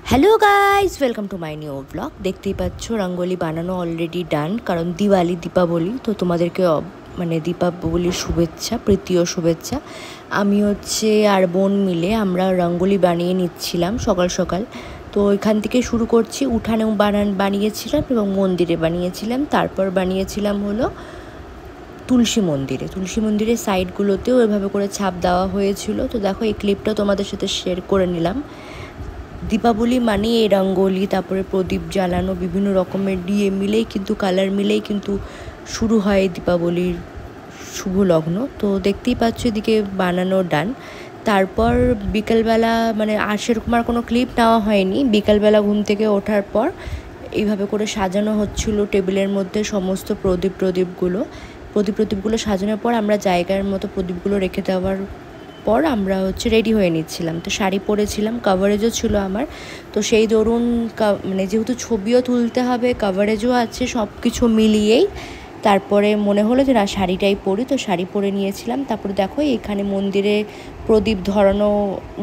Hello guys, welcome to my new blog. দেখতেই পাচ্ছ রঙ্গোলি বানানো অলরেডি ডান, কারণ দীপাবলি তো তোমাদেরকে মানে দীপাবলির শুভেচ্ছা, প্রীতীয় শুভেচ্ছা। আমি আর বোন মিলে আমরা রঙ্গোলি বানিয়ে নিচ্ছিলাম সকাল সকাল। তো এখান থেকে শুরু করছি। উঠানেও বানিয়েছিলাম এবং মন্দিরে বানিয়েছিলাম, তারপর বানিয়েছিলাম হলো তুলসী মন্দিরের সাইডগুলোতেও এভাবে করে ছাপ দেওয়া হয়েছিল। তো দেখো, এই ক্লিপটা তোমাদের সাথে শেয়ার করে নিলাম। দীপাবলি মানে এই রঙ্গোলি, তারপরে প্রদীপ জ্বালানো, বিভিন্ন রকমের দিয়ে মিলেই কিন্তু, কালার মিলেই কিন্তু শুরু হয় দীপাবলির শুভ লগ্ন। তো দেখতেই পাচ্ছ এদিকে বানানো ডান। তারপর বিকেলবেলা, মানে সেরকম আর কোনো ক্লিপ নেওয়া হয়নি। বিকেলবেলা ঘুম থেকে ওঠার পর এইভাবে করে সাজানো হচ্ছিল টেবিলের মধ্যে সমস্ত প্রদীপগুলো সাজানোর পর আমরা জায়গার মতো প্রদীপগুলো রেখে দেওয়ার পর আমরা রেডি হয়ে নিচ্ছিলাম। তো শাড়ি পরেছিলাম, কাভারেজও ছিল আমার। তো সেই দরুন মানে যেহেতু ছবিও তুলতে হবে, কাভারেজও আছে, সব কিছু মিলিয়েই তারপরে মনে হলো যে না, শাড়িটাই পরি। তো শাড়ি পরে নিয়েছিলাম। তারপরে দেখো, এখানে মন্দিরে প্রদীপ ধরানো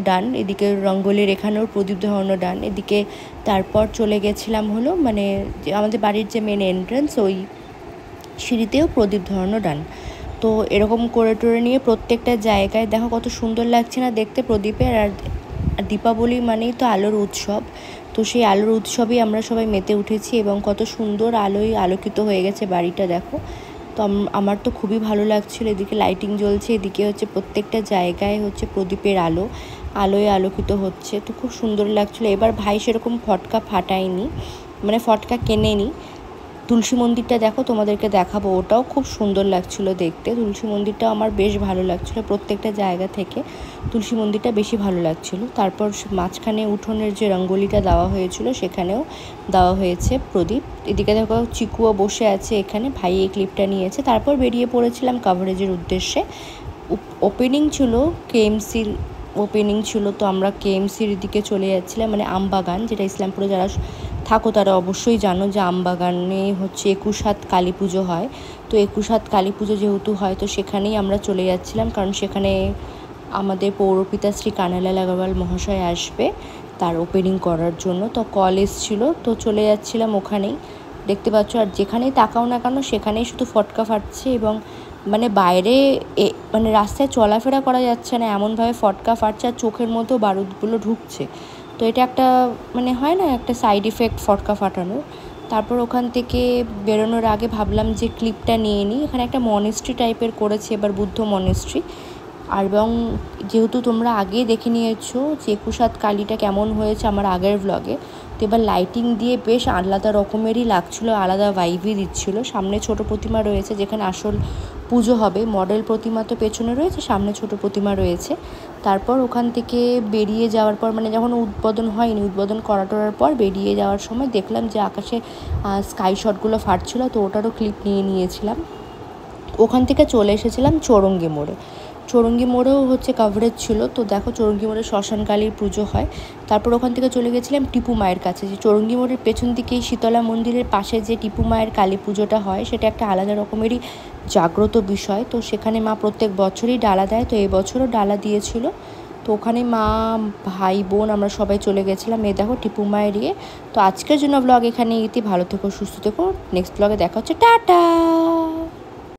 ডান, এদিকে রঙ্গোলির এখানেও প্রদীপ ধরানো ডান, এদিকে তারপর চলে গেছিলাম হলো মানে আমাদের বাড়ির যে মেন এন্ট্রান্স, ওই সিঁড়িতেও প্রদীপ ধরানো ডান। তো এরকম করে টোরে নিয়ে প্রত্যেকটা জায়গায় দেখো কত সুন্দর লাগছে না দেখতে প্রদীপের। আর দীপাবলি মানেই তো আলোর উৎসব। তো সেই আলোর উৎসবেই আমরা সবাই মেতে উঠেছি এবং কত সুন্দর আলোয় আলোকিত হয়ে গেছে বাড়িটা দেখো। তো আমার তো খুবই ভালো লাগছিল। এদিকে লাইটিং জ্বলছে, এদিকে প্রত্যেকটা জায়গায় প্রদীপের আলোয় আলোকিত হচ্ছে। তো খুব সুন্দর লাগছিলো। এবার ভাই সেরকম ফটকা ফাটায়নি, মানে ফটকা কেনেনি। তুলসী মন্দিরটা দেখো, তোমাদেরকে দেখাবো, ওটাও খুব সুন্দর লাগছিল দেখতে। তুলসী মন্দিরটাও আমার বেশ ভালো লাগছিল। প্রত্যেকটা জায়গা থেকে তুলসী মন্দিরটা বেশি ভালো লাগছিল। তারপর মাঝখানে উঠোনের যে রঙ্গোলিটা দেওয়া হয়েছিল, সেখানেও দেওয়া হয়েছে প্রদীপ। এদিকে দেখো চিকুও বসে আছে, এখানে ভাই এই ক্লিপটা নিয়েছে। তারপর বেরিয়ে পড়েছিলাম কাভারেজের উদ্দেশ্যে। ওপেনিং ছিল, কেএমসির ওপেনিং ছিল। তো আমরা কেএমসির দিকে চলে যাচ্ছিলাম, মানে আমবাগান, যেটা ইসলামপুরে যারা থাকো তারা অবশ্যই জানো যে আমবাগানে 21 কালী পুজো হয়। তো 21 কালী পুজো যেহেতু হয়, তো সেখানেই আমরা চলে যাচ্ছিলাম, কারণ সেখানে আমাদের পৌরপিতা শ্রী কানাইলাল আগরওয়াল মহাশয় আসবে তার ওপেনিং করার জন্য। তো কল এসেছিল, তো চলে যাচ্ছিলাম ওখানেই। দেখতে পাচ্ছ, আর যেখানেই তাকাও না কেন সেখানেই শুধু ফটকা ফাটছে, এবং মানে বাইরে মানে রাস্তায় চলাফেরা করা যাচ্ছে না, এমনভাবে ফটকা ফাটছে, আর চোখের মতো বারুদগুলো ঢুকছে। তো এটা একটা মানে হয় না, একটা সাইড ইফেক্ট ফটকা ফাটানো। তারপর ওখান থেকে বেরোনোর আগে ভাবলাম যে ক্লিপটা নিয়ে নিই। এখানে একটা মনেস্ট্রি টাইপের করেছে এবার, বুদ্ধ মনেস্ট্রি। আর এবং যেহেতু তোমরা আগেই দেখে নিয়েছো যে 21 কালীটা কেমন হয়েছে আমার আগের ব্লগে, তো এবার লাইটিং দিয়ে বেশ আলাদা রকমেরই লাগছিলো, আলাদা ভাইবই দিচ্ছিলো। সামনে ছোট প্রতিমা রয়েছে, যেখানে আসল পুজো হবে। মডেল প্রতিমা তো পেছনে রয়েছে, সামনে ছোট প্রতিমা রয়েছে। তারপর ওখান থেকে বেরিয়ে যাওয়ার পর, মানে যখন উদ্বোধন হয়নি, উদ্বোধন করার পর বেরিয়ে যাওয়ার সময় দেখলাম যে আকাশে স্কাই শটগুলো ফাটছিলো, তো ওটারও ক্লিপ নিয়ে নিয়েছিলাম। ওখান থেকে চলে এসেছিলাম চৌরঙ্গি মোড়েও কাভারেজ ছিল। তো দেখো, চৌরঙ্গি মোড়ে শ্মশানকালীর পুজো হয়। তারপর ওখান থেকে চলে গেছিলাম টিপু মায়ের কাছে, যে চৌরঙ্গি মোড়ের পেছন দিকেই শীতলা মন্দিরের পাশে যে টিপু মায়ের কালী পুজোটা হয়, সেটা একটা আলাদা রকমেরই জাগ্রত বিষয়। তো সেখানে মা প্রত্যেক বছরই ডালা দেয়, তো এই বছরও ডালা দিয়েছিল। তো ওখানে মা, ভাই, বোন আমরা সবাই চলে গেছিলাম। এই দেখো টিপু মায়ের ইয়ে। তো আজকের জন্য ব্লগ এখানে ভালো থেকো, সুস্থ থেকো। নেক্সট ব্লগে দেখা হচ্ছে, টাটা।